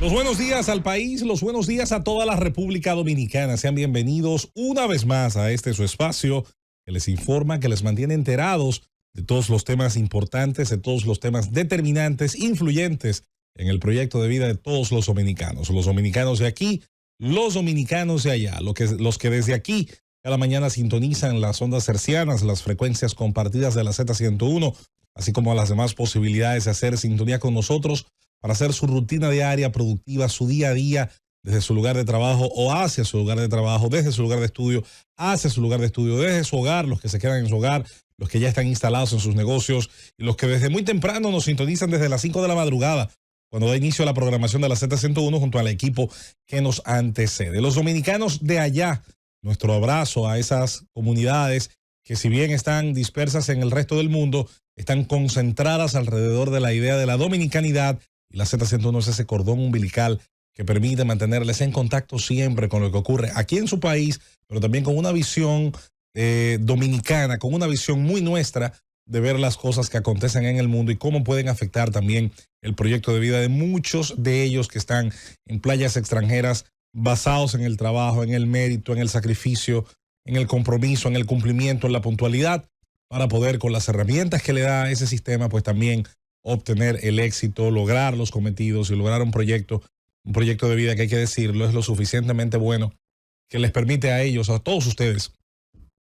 Los buenos días al país, los buenos días a toda la República Dominicana. Sean bienvenidos una vez más a este su espacio que les informa, que les mantiene enterados de todos los temas importantes, de todos los temas determinantes, influyentes en el proyecto de vida de todos los dominicanos de aquí, los dominicanos de allá, los que desde aquí cada mañana sintonizan las ondas hercianas, las frecuencias compartidas de la Z101, así como las demás posibilidades de hacer sintonía con nosotros para hacer su rutina diaria productiva, su día a día, desde su lugar de trabajo o hacia su lugar de trabajo, desde su lugar de estudio, hacia su lugar de estudio, desde su hogar, los que se quedan en su hogar, los que ya están instalados en sus negocios y los que desde muy temprano nos sintonizan desde las 5 de la madrugada, cuando da inicio a la programación de la Z101 junto al equipo que nos antecede. Los dominicanos de allá, nuestro abrazo a esas comunidades que si bien están dispersas en el resto del mundo, están concentradas alrededor de la idea de la dominicanidad. Y la Z101 es ese cordón umbilical que permite mantenerles en contacto siempre con lo que ocurre aquí en su país, pero también con una visión dominicana, con una visión muy nuestra de ver las cosas que acontecen en el mundo y cómo pueden afectar también el proyecto de vida de muchos de ellos que están en playas extranjeras basados en el trabajo, en el mérito, en el sacrificio, en el compromiso, en el cumplimiento, en la puntualidad, para poder con las herramientas que le da ese sistema, pues también obtener el éxito, lograr los cometidos y lograr un proyecto de vida que hay que decirlo, es lo suficientemente bueno que les permite a ellos, a todos ustedes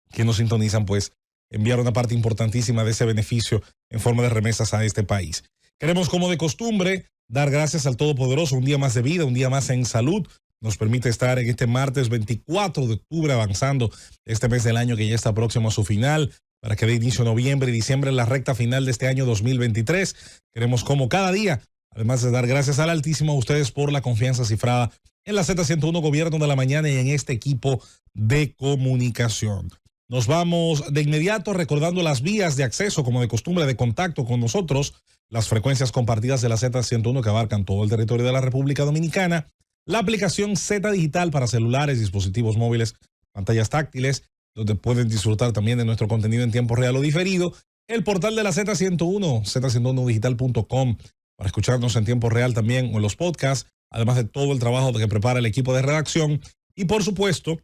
que nos sintonizan, pues enviar una parte importantísima de ese beneficio en forma de remesas a este país. Queremos, como de costumbre, dar gracias al Todopoderoso, un día más de vida, un día más en salud. Nos permite estar en este martes 24 de octubre avanzando este mes del año que ya está próximo a su final, para que dé inicio noviembre y diciembre en la recta final de este año 2023. Queremos, como cada día, además de dar gracias al Altísimo, a ustedes por la confianza cifrada en la Z101 Gobierno de la Mañana y en este equipo de comunicación. Nos vamos de inmediato recordando las vías de acceso, como de costumbre, de contacto con nosotros, las frecuencias compartidas de la Z101 que abarcan todo el territorio de la República Dominicana, la aplicación Z Digital para celulares, dispositivos móviles, pantallas táctiles, donde pueden disfrutar también de nuestro contenido en tiempo real o diferido, el portal de la Z101, z101digital.com, para escucharnos en tiempo real también o en los podcasts, además de todo el trabajo que prepara el equipo de redacción, y por supuesto,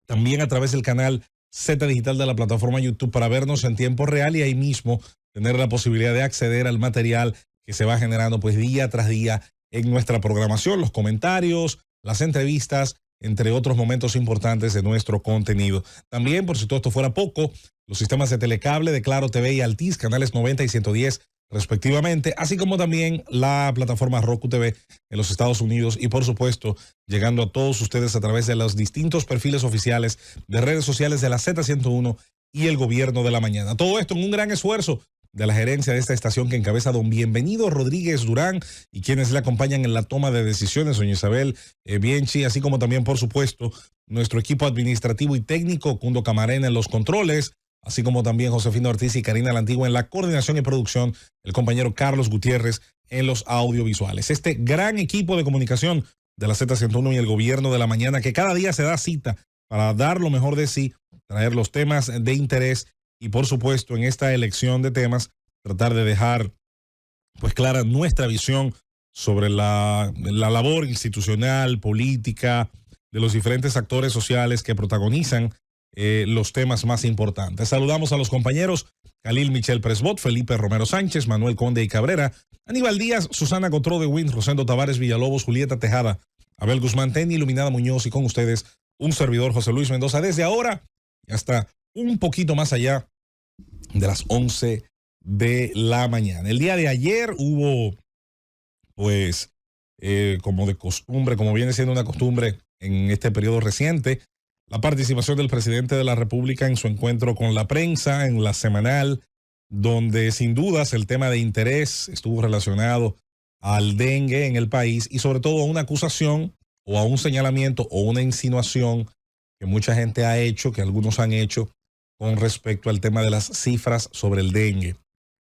también a través del canal Z Digital de la plataforma YouTube para vernos en tiempo real y ahí mismo tener la posibilidad de acceder al material que se va generando pues día tras día en nuestra programación, los comentarios, las entrevistas, entre otros momentos importantes de nuestro contenido. También, por si todo esto fuera poco, los sistemas de Telecable, de Claro TV y Altiz, canales 90 y 110 respectivamente, así como también la plataforma Roku TV en los Estados Unidos y, por supuesto, llegando a todos ustedes a través de los distintos perfiles oficiales de redes sociales de la Z101 y el Gobierno de la Mañana. Todo esto en un gran esfuerzo de la gerencia de esta estación que encabeza don Bienvenido Rodríguez Durán y quienes le acompañan en la toma de decisiones, doña Isabel Bienchi, así como también, por supuesto, nuestro equipo administrativo y técnico, Cundo Camarena en los controles, así como también Josefina Ortiz y Karina La Antigua en la coordinación y producción, el compañero Carlos Gutiérrez en los audiovisuales. Este gran equipo de comunicación de la Z101 y el Gobierno de la Mañana que cada día se da cita para dar lo mejor de sí, traer los temas de interés y, por supuesto, en esta elección de temas, tratar de dejar pues clara nuestra visión sobre la labor institucional, política, de los diferentes actores sociales que protagonizan los temas más importantes. Saludamos a los compañeros Khalil Michel Presbot, Felipe Romero Sánchez, Manuel Conde y Cabrera, Aníbal Díaz, Susana Cotró de Win, Rosendo Tavares Villalobos, Julieta Tejada, Abel Guzmán Teni, Iluminada Muñoz y con ustedes un servidor José Luis Mendoza desde ahora y hasta un poquito más allá de las 11 de la mañana. El día de ayer hubo, pues, como de costumbre, como viene siendo una costumbre en este periodo reciente, la participación del presidente de la República en su encuentro con la prensa, en la semanal, donde sin dudas el tema de interés estuvo relacionado al dengue en el país y sobre todo a una acusación o a un señalamiento o una insinuación que mucha gente ha hecho, que algunos han hecho, con respecto al tema de las cifras sobre el dengue.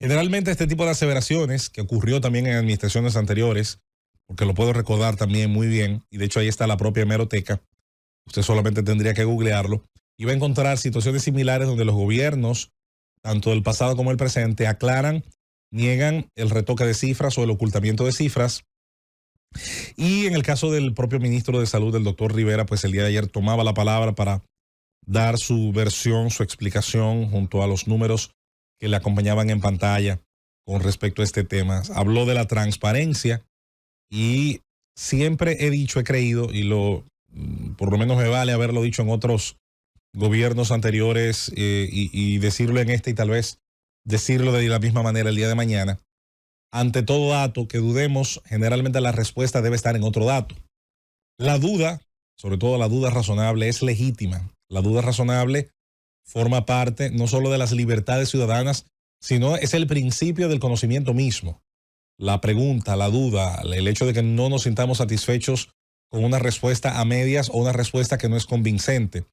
Generalmente este tipo de aseveraciones, que ocurrió también en administraciones anteriores, porque lo puedo recordar también muy bien, y de hecho ahí está la propia hemeroteca, usted solamente tendría que googlearlo, y va a encontrar situaciones similares donde los gobiernos, tanto del pasado como el presente, aclaran, niegan el retoque de cifras o el ocultamiento de cifras, Y en el caso del propio ministro de Salud, el doctor Rivera, pues el día de ayer tomaba la palabra para dar su versión, su explicación junto a los números que le acompañaban en pantalla con respecto a este tema. Habló de la transparencia y siempre he dicho, he creído, y por lo menos me vale haberlo dicho en otros gobiernos anteriores y decirlo en este y tal vez decirlo de la misma manera el día de mañana. Ante todo dato que dudemos, generalmente la respuesta debe estar en otro dato. La duda, sobre todo la duda razonable, es legítima. La duda razonable forma parte no solo de las libertades ciudadanas, sino es el principio del conocimiento mismo. La pregunta, la duda, el hecho de que no nos sintamos satisfechos con una respuesta a medias o una respuesta que no es convincente.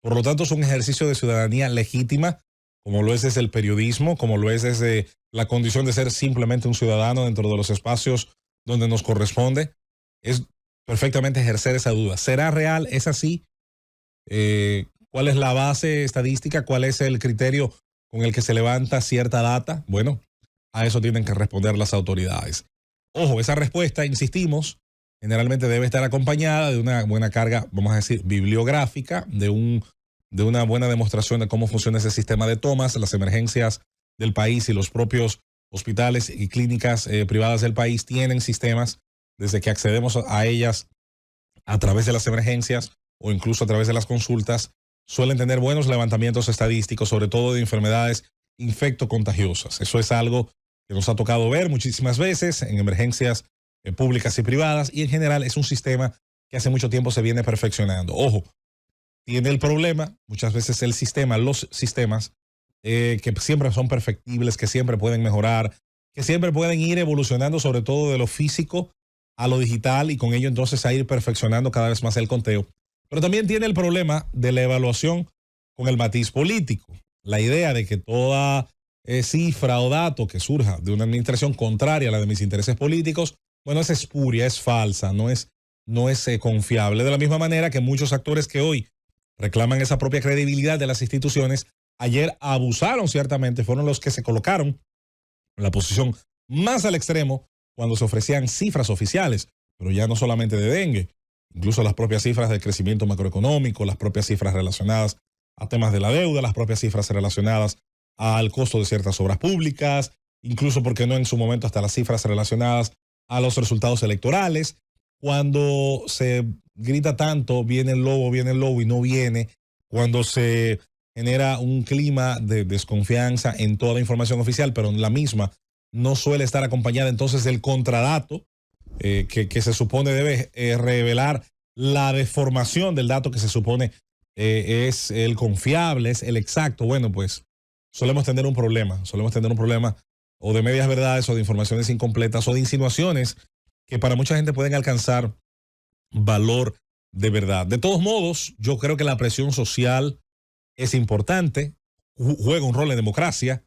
Por lo tanto, es un ejercicio de ciudadanía legítima, como lo es desde el periodismo, como lo es desde la condición de ser simplemente un ciudadano dentro de los espacios donde nos corresponde. Es perfectamente ejercer esa duda. ¿Será real? ¿Es así? ¿Cuál es la base estadística? ¿Cuál es el criterio con el que se levanta cierta data? Bueno, a eso tienen que responder las autoridades. Ojo, esa respuesta, insistimos, generalmente debe estar acompañada de una buena carga, vamos a decir, bibliográfica, de una buena demostración de cómo funciona ese sistema de tomas, las emergencias del país y los propios hospitales y clínicas privadas del país tienen sistemas desde que accedemos a ellas a través de las emergencias o incluso a través de las consultas, suelen tener buenos levantamientos estadísticos, sobre todo de enfermedades infectocontagiosas. Eso es algo que nos ha tocado ver muchísimas veces en emergencias públicas y privadas, y en general es un sistema que hace mucho tiempo se viene perfeccionando. Ojo, tiene el problema, muchas veces el sistema, los sistemas, que siempre son perfectibles, que siempre pueden mejorar, que siempre pueden ir evolucionando, sobre todo de lo físico a lo digital, y con ello entonces a ir perfeccionando cada vez más el conteo. Pero también tiene el problema de la evaluación con el matiz político. La idea de que toda cifra o dato que surja de una administración contraria a la de mis intereses políticos, bueno, es espuria, es falsa, no es confiable. De la misma manera que muchos actores que hoy reclaman esa propia credibilidad de las instituciones, ayer abusaron ciertamente, fueron los que se colocaron en la posición más al extremo cuando se ofrecían cifras oficiales, pero ya no solamente de dengue, incluso las propias cifras de crecimiento macroeconómico, las propias cifras relacionadas a temas de la deuda, las propias cifras relacionadas al costo de ciertas obras públicas, incluso, ¿por qué no en su momento hasta las cifras relacionadas a los resultados electorales? Cuando se grita tanto, viene el lobo y no viene, cuando se genera un clima de desconfianza en toda la información oficial, pero en la misma no suele estar acompañada entonces del contradato que se supone debe revelar la deformación del dato que se supone es el confiable, es el exacto. Bueno, pues solemos tener un problema o de medias verdades o de informaciones incompletas o de insinuaciones que para mucha gente pueden alcanzar valor de verdad. De todos modos, yo creo que la presión social es importante, juega un rol en democracia.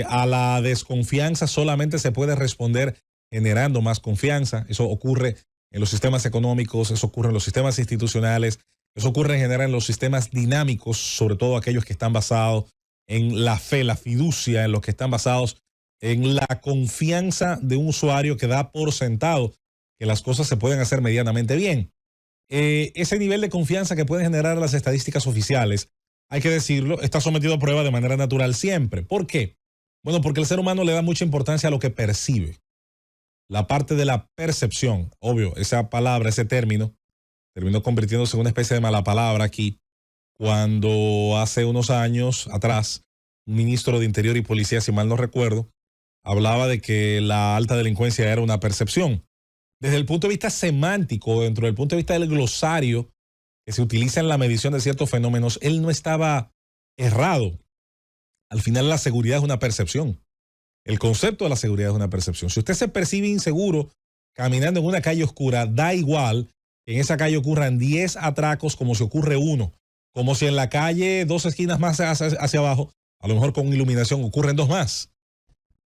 A la desconfianza solamente se puede responder generando más confianza. Eso ocurre en los sistemas económicos, eso ocurre en los sistemas institucionales, eso ocurre en general en los sistemas dinámicos, sobre todo aquellos que están basados en la fe, la fiducia, en los que están basados en la confianza de un usuario que da por sentado que las cosas se pueden hacer medianamente bien. Ese nivel de confianza que pueden generar las estadísticas oficiales, hay que decirlo, está sometido a prueba de manera natural siempre. ¿Por qué? Bueno, porque el ser humano le da mucha importancia a lo que percibe. La parte de la percepción, obvio, esa palabra, ese término, terminó convirtiéndose en una especie de mala palabra aquí, cuando hace unos años atrás, un ministro de Interior y Policía, si mal no recuerdo, hablaba de que la alta delincuencia era una percepción. Desde el punto de vista semántico, dentro del punto de vista del glosario que se utiliza en la medición de ciertos fenómenos, él no estaba errado. Al final la seguridad es una percepción. El concepto de la seguridad es una percepción. Si usted se percibe inseguro caminando en una calle oscura, da igual que en esa calle ocurran 10 atracos como si ocurre uno. Como si en la calle 2 esquinas más hacia abajo, a lo mejor con iluminación, ocurren 2 más.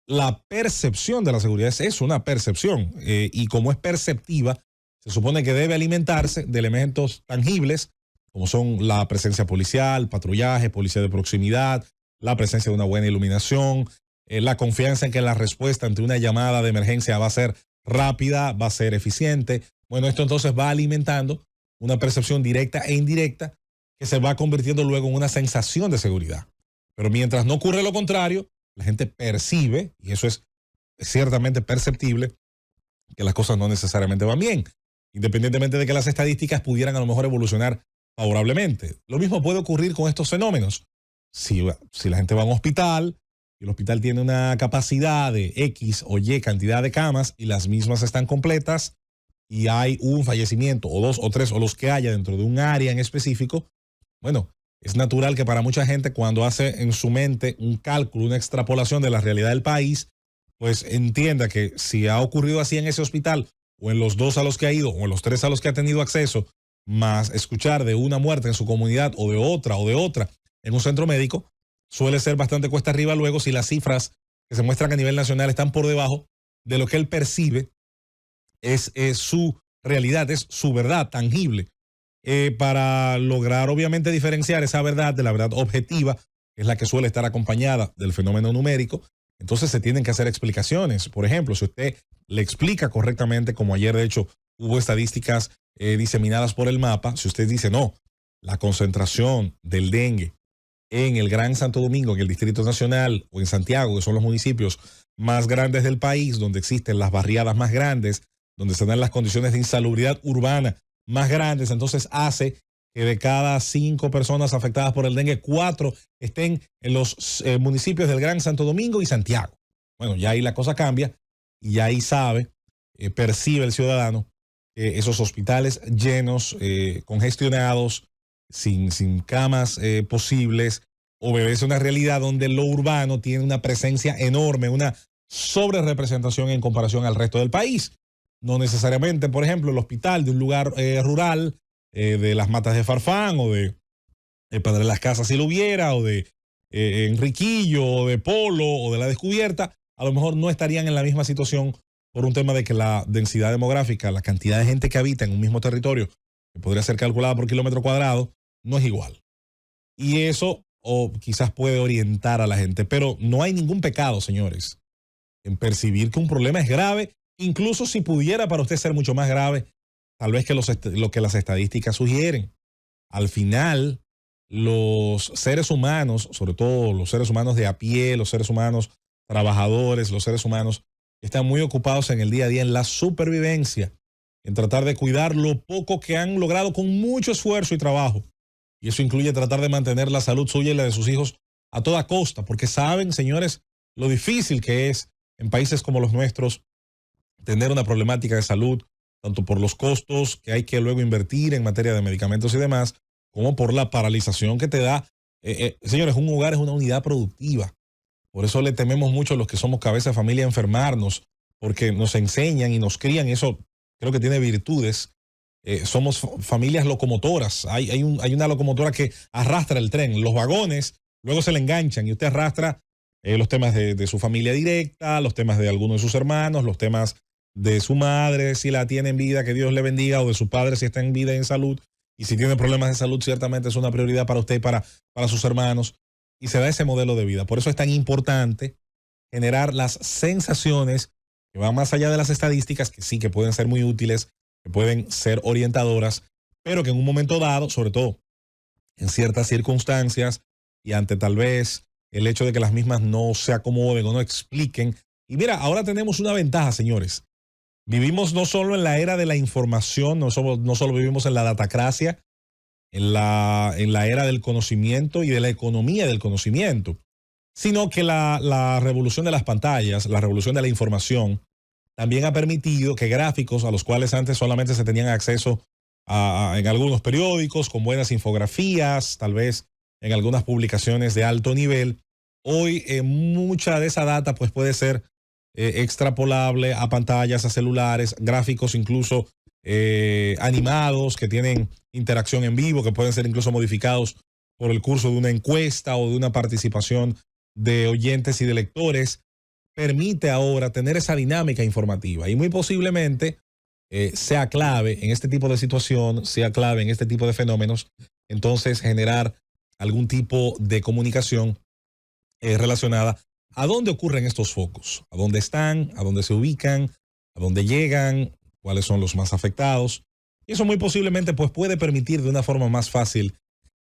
La percepción de la seguridad es una percepción y como es perceptiva, se supone que debe alimentarse de elementos tangibles como son la presencia policial, patrullaje, policía de proximidad, la presencia de una buena iluminación, la confianza en que la respuesta ante una llamada de emergencia va a ser rápida, va a ser eficiente. Bueno, esto entonces va alimentando una percepción directa e indirecta que se va convirtiendo luego en una sensación de seguridad. Pero mientras no ocurre lo contrario, la gente percibe, y eso es ciertamente perceptible, que las cosas no necesariamente van bien, independientemente de que las estadísticas pudieran a lo mejor evolucionar favorablemente. Lo mismo puede ocurrir con estos fenómenos. Si la gente va a un hospital y el hospital tiene una capacidad de X o Y cantidad de camas y las mismas están completas y hay un fallecimiento o dos o tres o los que haya dentro de un área en específico, bueno, es natural que para mucha gente cuando hace en su mente un cálculo, una extrapolación de la realidad del país, pues entienda que si ha ocurrido así en ese hospital o en los dos a los que ha ido o en los tres a los que ha tenido acceso, más escuchar de una muerte en su comunidad o de otra en un centro médico, suele ser bastante cuesta arriba luego si las cifras que se muestran a nivel nacional están por debajo de lo que él percibe es su realidad, es su verdad tangible. Para lograr obviamente diferenciar esa verdad de la verdad objetiva, que es la que suele estar acompañada del fenómeno numérico, entonces se tienen que hacer explicaciones. Por ejemplo, si usted le explica correctamente, como ayer de hecho hubo estadísticas diseminadas por el mapa, si usted dice no, la concentración del dengue en el Gran Santo Domingo, en el Distrito Nacional o en Santiago, que son los municipios más grandes del país, donde existen las barriadas más grandes, donde se dan las condiciones de insalubridad urbana más grandes, entonces hace que de cada 5 personas afectadas por el dengue, 4 estén en los municipios del Gran Santo Domingo y Santiago. Bueno, ya ahí la cosa cambia y ya ahí sabe, percibe el ciudadano esos hospitales llenos, congestionados, sin camas posibles, obedece a una realidad donde lo urbano tiene una presencia enorme, una sobrerepresentación en comparación al resto del país. No necesariamente, por ejemplo, el hospital de un lugar rural, de las Matas de Farfán o de Padre Las Casas si lo hubiera, o de Enriquillo, o de Polo, o de La Descubierta, a lo mejor no estarían en la misma situación por un tema de que la densidad demográfica, la cantidad de gente que habita en un mismo territorio, que podría ser calculada por kilómetro cuadrado, no es igual. Y eso o quizás puede orientar a la gente, pero no hay ningún pecado, señores, en percibir que un problema es grave, incluso si pudiera para usted ser mucho más grave, tal vez que lo que las estadísticas sugieren. Al final, los seres humanos, sobre todo los seres humanos de a pie, los seres humanos trabajadores, los seres humanos que están muy ocupados en el día a día, en la supervivencia, en tratar de cuidar lo poco que han logrado con mucho esfuerzo y trabajo. Y eso incluye tratar de mantener la salud suya y la de sus hijos a toda costa, porque saben, señores, lo difícil que es en países como los nuestros tener una problemática de salud, tanto por los costos que hay que luego invertir en materia de medicamentos y demás, como por la paralización que te da. Señores, un hogar es una unidad productiva. Por eso le tememos mucho a los que somos cabeza de familia a enfermarnos, porque nos enseñan y nos crían, y eso creo que tiene virtudes. Somos familias locomotoras. Hay una locomotora que arrastra el tren, los vagones, luego se le enganchan y usted arrastra los temas de su familia directa, los temas de algunos de sus hermanos, los temas de su madre, si la tiene en vida, que Dios le bendiga, o de su padre, si está en vida y en salud. Y si tiene problemas de salud, ciertamente es una prioridad para usted y para sus hermanos. Y se da ese modelo de vida. Por eso es tan importante generar las sensaciones que van más allá de las estadísticas, que sí que pueden ser muy útiles, que pueden ser orientadoras, pero que en un momento dado, sobre todo en ciertas circunstancias y ante tal vez el hecho de que las mismas no se acomoden o no expliquen. Y mira, ahora tenemos una ventaja, señores. Vivimos no solo en la era de la información, no solo vivimos en la datacracia, en la era del conocimiento y de la economía del conocimiento, sino que la revolución de las pantallas, la revolución de la información, también ha permitido que gráficos a los cuales antes solamente se tenían acceso en algunos periódicos, con buenas infografías, tal vez en algunas publicaciones de alto nivel, hoy mucha de esa data pues puede ser extrapolable a pantallas, a celulares, gráficos incluso animados que tienen interacción en vivo, que pueden ser incluso modificados por el curso de una encuesta o de una participación de oyentes y de lectores. Permite ahora tener esa dinámica informativa y muy posiblemente sea clave en este tipo de situación, sea clave en este tipo de fenómenos, entonces generar algún tipo de comunicación relacionada a dónde ocurren estos focos, a dónde están, a dónde se ubican, a dónde llegan, cuáles son los más afectados. Y eso muy posiblemente pues, puede permitir de una forma más fácil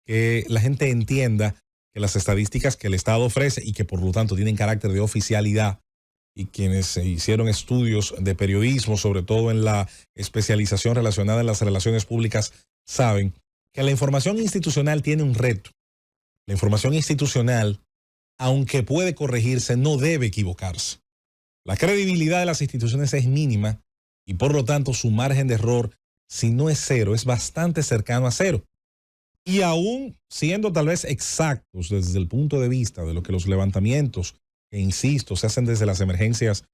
que la gente entienda que las estadísticas que el Estado ofrece y que por lo tanto tienen carácter de oficialidad, y quienes hicieron estudios de periodismo, sobre todo en la especialización relacionada en las relaciones públicas, saben que la información institucional tiene un reto. La información institucional, aunque puede corregirse, no debe equivocarse. La credibilidad de las instituciones es mínima y por lo tanto su margen de error, si no es cero, es bastante cercano a cero. Y aún siendo tal vez exactos desde el punto de vista de lo que los levantamientos, que insisto, se hacen desde las emergencias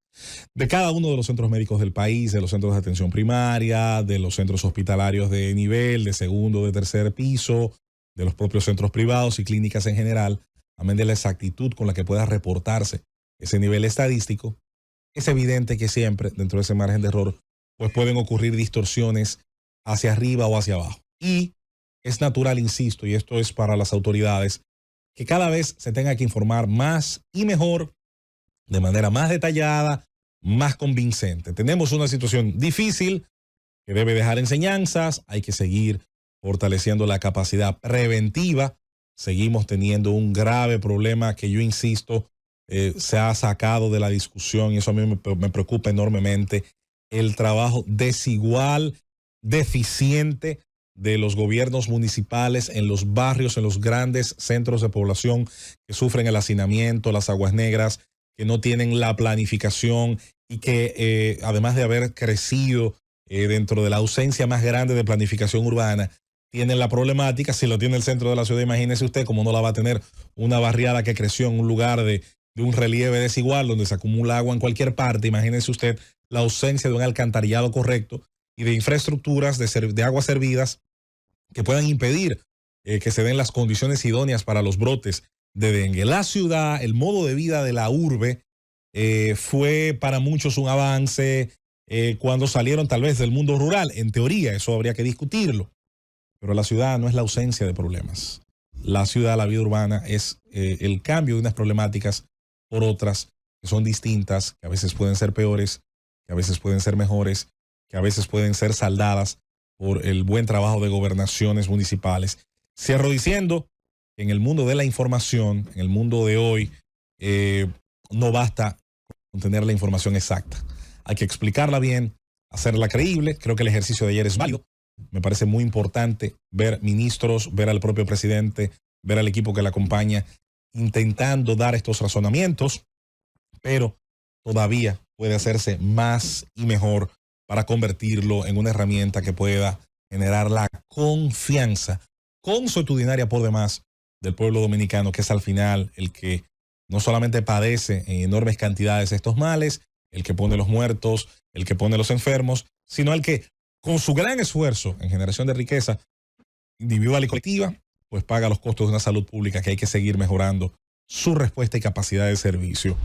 de cada uno de los centros médicos del país, de los centros de atención primaria, de los centros hospitalarios de nivel, de segundo, de tercer piso, de los propios centros privados y clínicas en general, amén de la exactitud con la que pueda reportarse ese nivel estadístico, es evidente que siempre dentro de ese margen de error pues pueden ocurrir distorsiones hacia arriba o hacia abajo. Y es natural, insisto, y esto es para las autoridades, que cada vez se tenga que informar más y mejor, de manera más detallada, más convincente. Tenemos una situación difícil que debe dejar enseñanzas, hay que seguir fortaleciendo la capacidad preventiva. Seguimos teniendo un grave problema que yo insisto, se ha sacado de la discusión y eso a mí me preocupa enormemente, el trabajo desigual, deficiente de los gobiernos municipales en los barrios, en los grandes centros de población que sufren el hacinamiento, las aguas negras, que no tienen la planificación y que además de haber crecido dentro de la ausencia más grande de planificación urbana, tienen la problemática, si lo tiene el centro de la ciudad, imagínese usted cómo no la va a tener una barriada que creció en un lugar de un relieve desigual donde se acumula agua en cualquier parte. Imagínese usted la ausencia de un alcantarillado correcto y de infraestructuras de aguas servidas que puedan impedir que se den las condiciones idóneas para los brotes de dengue. La ciudad, el modo de vida de la urbe fue para muchos un avance cuando salieron tal vez del mundo rural. En teoría, eso habría que discutirlo. Pero la ciudad no es la ausencia de problemas. La ciudad, la vida urbana, es el cambio de unas problemáticas por otras que son distintas, que a veces pueden ser peores, que a veces pueden ser mejores, que a veces pueden ser saldadas por el buen trabajo de gobernaciones municipales. Cierro diciendo que en el mundo de la información, en el mundo de hoy, no basta con tener la información exacta. Hay que explicarla bien, hacerla creíble. Creo que el ejercicio de ayer es válido. Me parece muy importante ver ministros, ver al propio presidente, ver al equipo que le acompaña, intentando dar estos razonamientos, pero todavía puede hacerse más y mejor para convertirlo en una herramienta que pueda generar la confianza consuetudinaria por demás del pueblo dominicano, que es al final el que no solamente padece en enormes cantidades estos males, el que pone los muertos, el que pone los enfermos, sino el que con su gran esfuerzo en generación de riqueza individual y colectiva, pues paga los costos de una salud pública que hay que seguir mejorando su respuesta y capacidad de servicio.